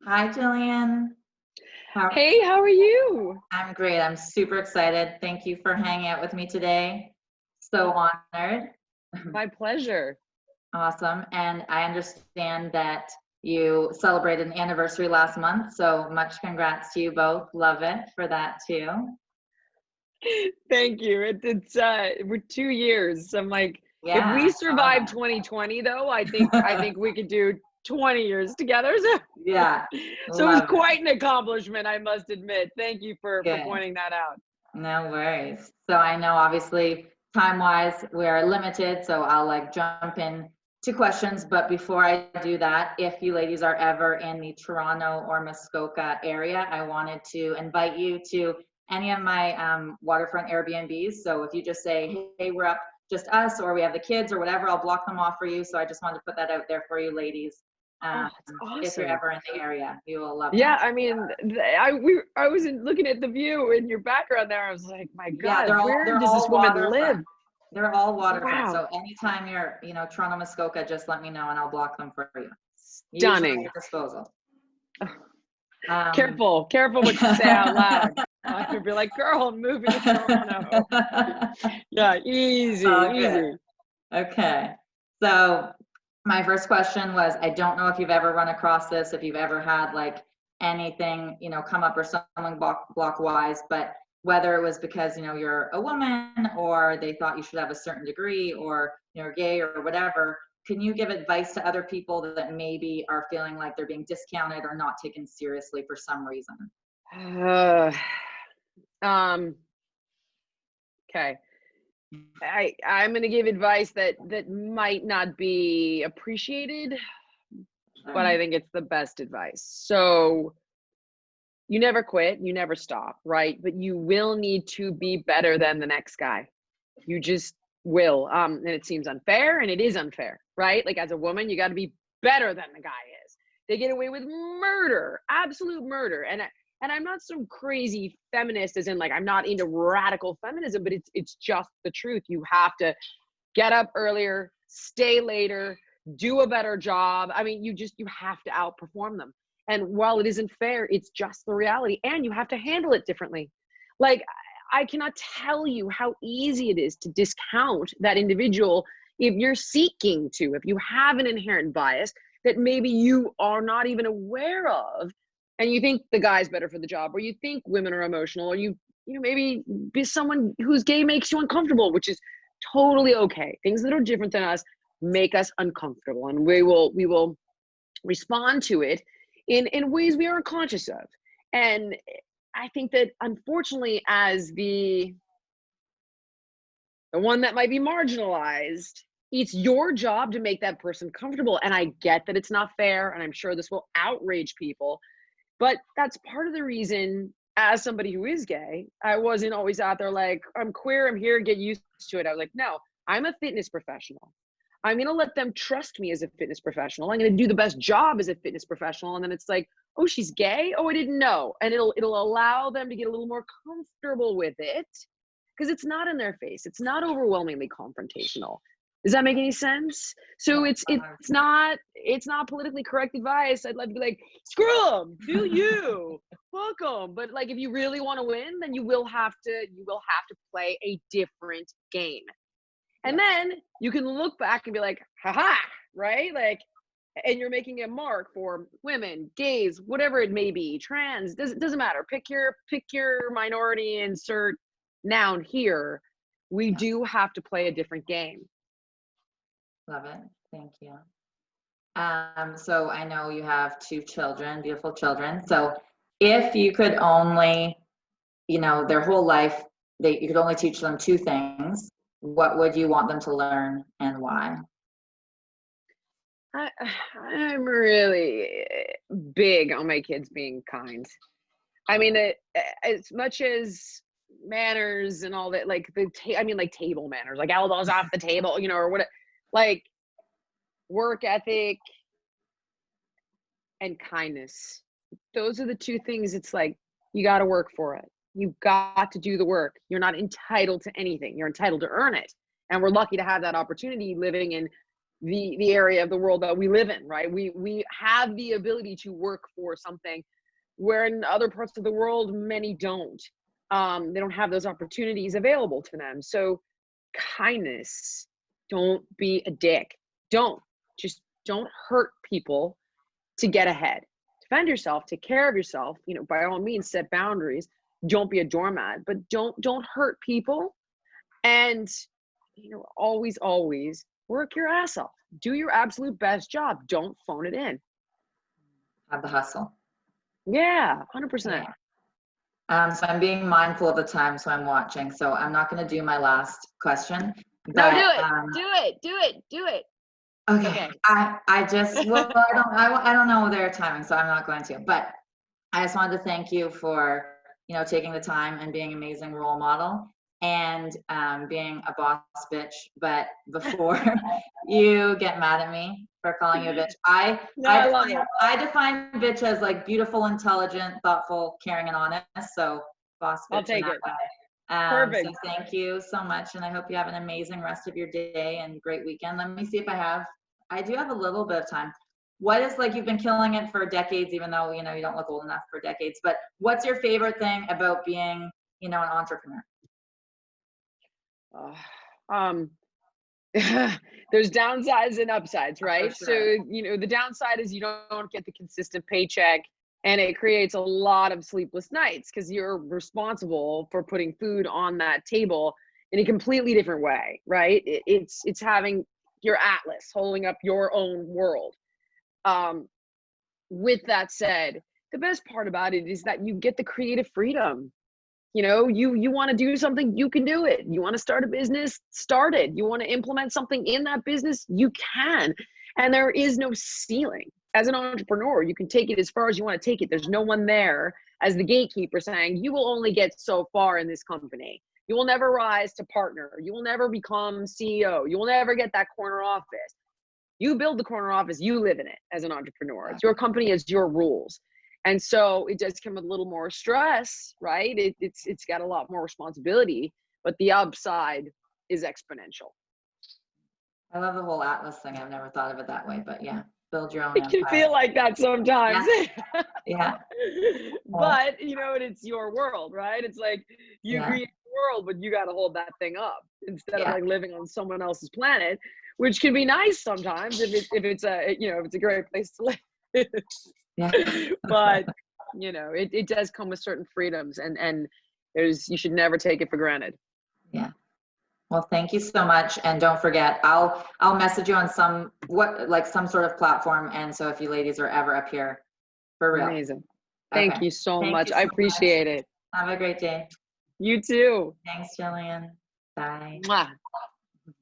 Hi, Jillian. How- Hey, how are you? I'm great. I'm super excited. Thank you for hanging out with me today. So honored. My pleasure. Awesome. And I understand that you celebrated an anniversary last month. So much congrats to you both. Love it for that too. Thank you. It's we're 2 years. I'm like, if Yeah, we I saw survive 2020 though, I that. think we could do 20 years together. So, Yeah, so it was love it. quite an accomplishment, I must admit. Thank you for Good. pointing that out. No worries. So I know obviously time-wise we're limited, so I'll like jump in to questions. But before I do that, if you ladies are ever in the Toronto or Muskoka area, I wanted to invite you to any of my waterfront Airbnbs. So if you just say, hey, we're up, just us, or we have the kids or whatever, I'll block them off for you. So I just wanted to put that out there for you ladies. Oh, Um, it's if you're awesome. ever in the area, you will love them. Yeah, I mean, I was looking at the view in your background there. I was like, my Yeah, God, where they're does this all woman live? waterfront. They're all waterfront. Wow, So anytime you're, Toronto, Muskoka, just let me know and I'll block them for you. Usually at stunning. your disposal. Um, Careful what you say out loud. I could be like, girl, I'm moving to Toronto. Yeah, easy, all good. easy. Okay. So my first question was, I don't know if you've ever run across this, if you've ever had like anything, come up or someone block wise, but whether it was because, you're a woman or they thought you should have a certain degree or you're gay or whatever, can you give advice to other people that maybe are feeling like they're being discounted or not taken seriously for some reason? Uh, um, okay. I'm gonna give advice that might not be appreciated, All but I right. think it's the best advice. So you never quit, you never stop, right? But you will need to be better than the next guy. You just will. And it seems unfair, and it is unfair, right? Like as a woman, you got to be better than the guy is. They get away with murder, absolute murder. And I'm not some crazy feminist, as in like I'm not into radical feminism, but it's just the truth. You have to get up earlier, stay later, do a better job. I mean, you have to outperform them. And while it isn't fair, it's just the reality, and you have to handle it differently. Like I cannot tell you how easy it is to discount that individual if you're seeking to, if you have an inherent bias that maybe you are not even aware of, and you think the guy's better for the job, or you think women are emotional, or maybe be someone who's gay makes you uncomfortable, which is totally okay. Things that are different than us make us uncomfortable, and we will respond to it in ways we aren't conscious of. And I think that unfortunately, as the one that might be marginalized, it's your job to make that person comfortable. And I get that it's not fair, and I'm sure this will outrage people, but that's part of the reason, as somebody who is gay, I wasn't always out there like, I'm queer, I'm here, get used to it. I was like, no, I'm a fitness professional. I'm going to let them trust me as a fitness professional. I'm going to do the best job as a fitness professional. And then it's like, oh, she's gay? Oh, I didn't know. And it'll allow them to get a little more comfortable with it because it's not in their face. It's not overwhelmingly confrontational. Does that make any sense? So Yeah, it's not politically correct advice. I'd love to be like, screw them, do you, fuck them. But like, if you really want to win, then you will have to play a different game. And yeah, then you can look back and be like, haha, right? Like, and you're making a mark for women, gays, whatever it may be, trans, doesn't matter. Pick your minority, insert noun here. We yeah. do have to play a different game. Love it. Thank you. So I know you have two children, beautiful children. So if you could only, their whole life, you could only teach them two things, what would you want them to learn and why? I, I'm really big on my kids being kind. I mean, as much as manners and all that, like I mean, like table manners, like elbows off the table, or what, like work ethic and kindness. Those are the two things. It's like, you got to work for it. You've got to do the work. You're not entitled to anything. You're entitled to earn it. And we're lucky to have that opportunity living in the area of the world that we live in, right? We have the ability to work for something where in other parts of the world, many don't. They don't have those opportunities available to them. So kindness, don't be a dick. Just don't hurt people to get ahead. Defend yourself, take care of yourself, by all means, set boundaries. Don't be a doormat, but don't hurt people. And, always work your ass off. Do your absolute best job. Don't phone it in. Have the hustle. Yeah, 100%. So I'm being mindful of the time, so I'm watching. So I'm not going to do my last question. No, But, do it. Okay. I just, well, I don't know their timing, so I'm not going to. But I just wanted to thank you for, taking the time and being an amazing role model and being a boss bitch. But before you get mad at me for calling you a bitch, I define bitch as like beautiful, intelligent, thoughtful, caring, and honest. So boss bitch. I'll take it. Perfect. So thank you so much, and I hope you have an amazing rest of your day and great weekend. Let me see if I do have a little bit of time. What is, like, you've been killing it for decades, even though, you don't look old enough for decades, but what's your favorite thing about being, an entrepreneur? There's downsides and upsides, right? For sure. So, the downside is you don't get the consistent paycheck, and it creates a lot of sleepless nights because you're responsible for putting food on that table in a completely different way, right? It's having your atlas holding up your own world. With that said, the best part about it is that you get the creative freedom. You want to do something, you can do it. You want to start a business, start it. You want to implement something in that business, you can. And there is no ceiling. As an entrepreneur, you can take it as far as you want to take it. There's no one there as the gatekeeper saying, you will only get so far in this company. You will never rise to partner. You will never become CEO. You will never get that corner office. You build the corner office, you live in it as an entrepreneur. It's your company, it's your rules. And so it does come with a little more stress, right? It's got a lot more responsibility, but the upside is exponential. I love the whole Atlas thing. I've never thought of it that way, but yeah, build your own It can empire. feel like that sometimes. Yeah. But it's your world, right? It's like you create the world, but you got to hold that thing up instead of like living on someone else's planet, which can be nice sometimes if it's a great place to live. Yeah. But it does come with certain freedoms, and you should never take it for granted. Yeah. Well, thank you so much, and don't forget, I'll message you on some sort of platform, and so if you ladies are ever up here, for real. Amazing. Thank you so much. I appreciate it. Have a great day. You too. Thanks, Jillian. Bye. Mwah.